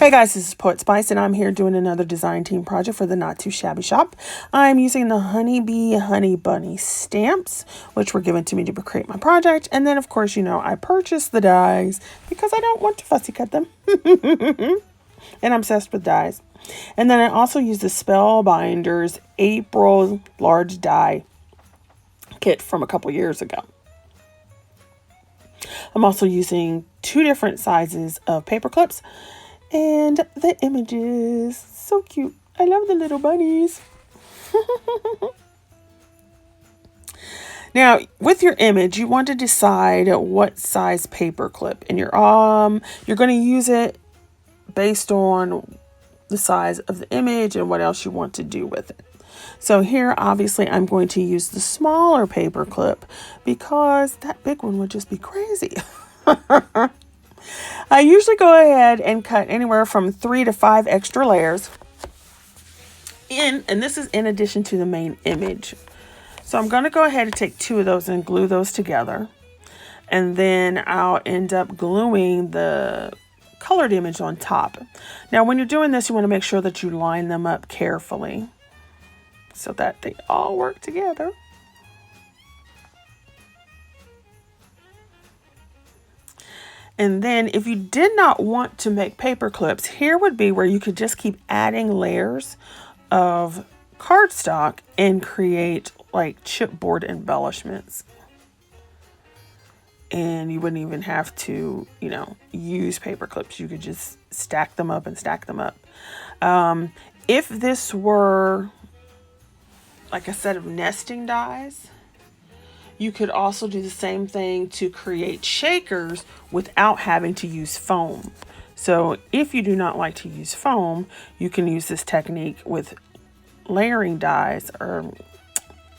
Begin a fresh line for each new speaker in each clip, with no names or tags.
Hey guys, this is Poetspice and I'm here doing another design team project for the Not Too Shabby Shop. I'm using the Bee Honey Bunnies stamps, which were given to me to create my project. And then of course, I purchased the dies because I don't want to fussy cut them. And I'm obsessed with dies. And then I also use the Spellbinders April large die kit from a couple years ago. I'm also using 2 different sizes of paper clips. And the images, so cute. I love the little bunnies. Now, with your image, you want to decide what size paper clip, and you're going to use it based on the size of the image and what else you want to do with it. So here, obviously, I'm going to use the smaller paper clip because that big one would just be crazy. I usually go ahead and cut anywhere from 3 to 5 extra layers. And this is in addition to the main image. So I'm going to go ahead and take 2 of those and glue those together. And then I'll end up gluing the colored image on top. Now, when you're doing this, you want to make sure that you line them up carefully so that they all work together. And then if you did not want to make paper clips, here would be where you could just keep adding layers of cardstock and create like chipboard embellishments. And you wouldn't even have to, use paper clips. You could just stack them up and stack them up. If this were like a set of nesting dies, you could also do the same thing to create shakers without having to use foam. So if you do not like to use foam, you can use this technique with layering dies or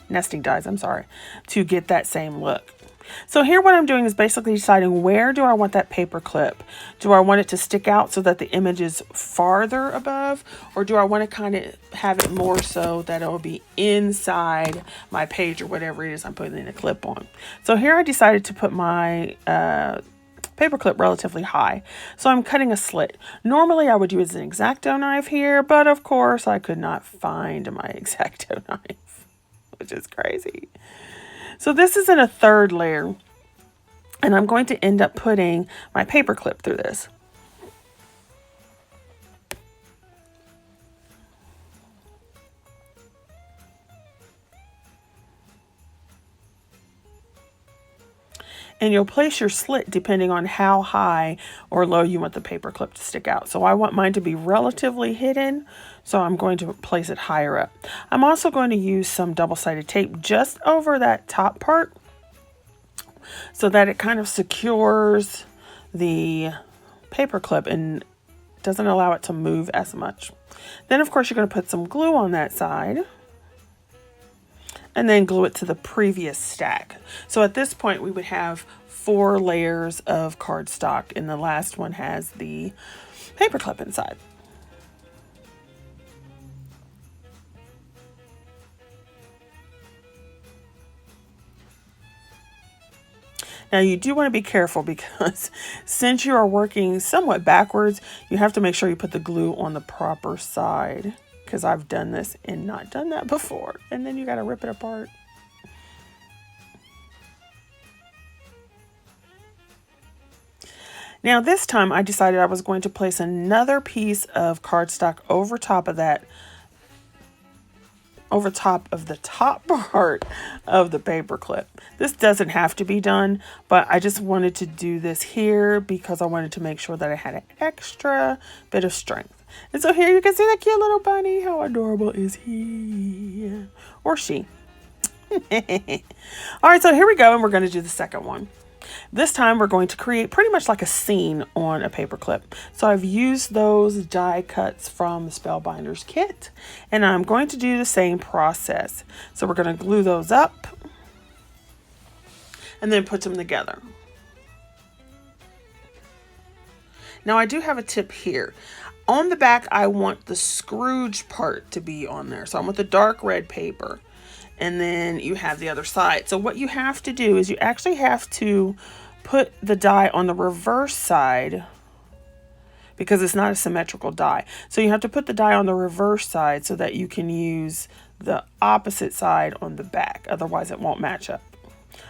nesting dies, to get that same look. So here what I'm doing is basically deciding where do I want that paper clip. Do I want it to stick out so that the image is farther above, or do I want to kind of have it more so that it will be inside my page or whatever it is I'm putting a clip on. So here I decided to put my paper clip relatively high. So I'm cutting a slit. Normally I would use an X-Acto knife here, but of course I could not find my X-Acto knife, which is crazy. So this is in a 3rd layer, and I'm going to end up putting my paper clip through this. And you'll place your slit depending on how high or low you want the paper clip to stick out. So I want mine to be relatively hidden, so I'm going to place it higher up. I'm also going to use some double-sided tape just over that top part so that it kind of secures the paper clip and doesn't allow it to move as much. Then, of course, you're going to put some glue on that side and then glue it to the previous stack. So at this point, we would have 4 layers of cardstock, and the last one has the paper clip inside. Now you do want to be careful because since you are working somewhat backwards, you have to make sure you put the glue on the proper side, because I've done this and not done that before. And then you got to rip it apart. Now this time I decided I was going to place another piece of cardstock over top of that, over top of the top part of the paper clip. This doesn't have to be done, but I just wanted to do this here because I wanted to make sure that I had an extra bit of strength. And so here you can see that cute little bunny. How adorable is he? Or she. All right, so here we go, and we're going to do the second one. This time we're going to create pretty much like a scene on a paper clip. So I've used those die cuts from the Spellbinders kit, and I'm going to do the same process. So we're going to glue those up and then put them together. Now I do have a tip here. On the back, I want the Scrooge part to be on there. So I want the dark red paper. And then you have the other side. So what you have to do is you actually have to put the die on the reverse side because it's not a symmetrical die. So you have to put the die on the reverse side so that you can use the opposite side on the back. Otherwise it won't match up.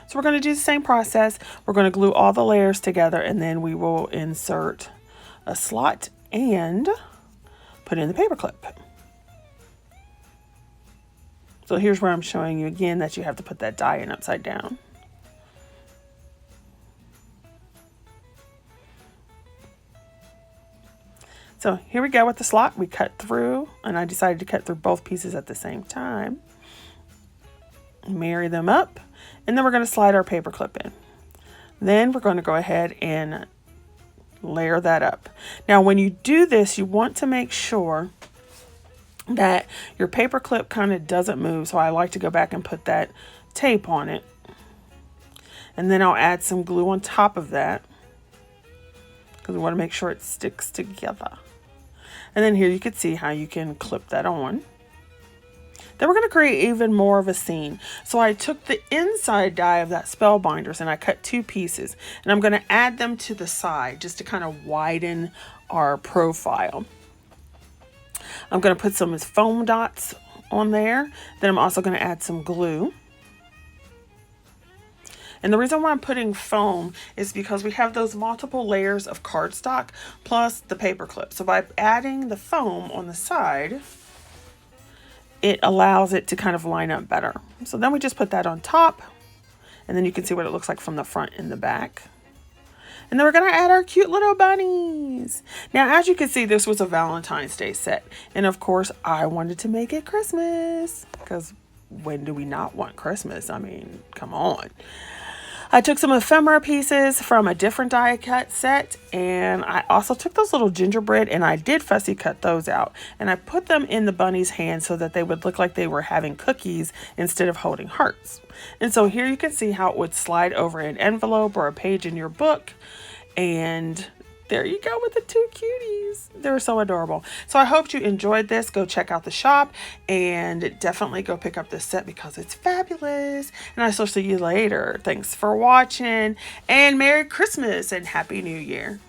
So we're going to do the same process. We're going to glue all the layers together, and then we will insert a slot and put in the paper clip. So here's where I'm showing you again that you have to put that die in upside down. So here we go with the slot. We cut through, and I decided to cut through both pieces at the same time. Marry them up, and then we're going to slide our paper clip in. Then we're going to go ahead and layer that up. Now when you do this, you want to make sure that your paper clip kind of doesn't move. So I like to go back and put that tape on it. And then I'll add some glue on top of that, because we want to make sure it sticks together. And then here you can see how you can clip that on. Then we're going to create even more of a scene. So I took the inside die of that Spellbinders and I cut 2 pieces. And I'm going to add them to the side just to kind of widen our profile. I'm going to put some foam dots on there. Then I'm also going to add some glue. And the reason why I'm putting foam is because we have those multiple layers of cardstock plus the paper clip. So by adding the foam on the side, it allows it to kind of line up better. So then we just put that on top, and then you can see what it looks like from the front and the back. And then we're going to add our cute little bunnies. Now, as you can see, this was a Valentine's Day set. And of course, I wanted to make it Christmas, because when do we not want Christmas? I mean, come on. I took some ephemera pieces from a different die cut set, and I also took those little gingerbread and I did fussy cut those out, and I put them in the bunny's hands so that they would look like they were having cookies instead of holding hearts. And so here you can see how it would slide over an envelope or a page in your book, and there you go with the 2 cuties. They're so adorable. So I hope you enjoyed this. Go check out the shop and definitely go pick up this set because it's fabulous. And I shall see you later. Thanks for watching, and Merry Christmas and Happy New Year.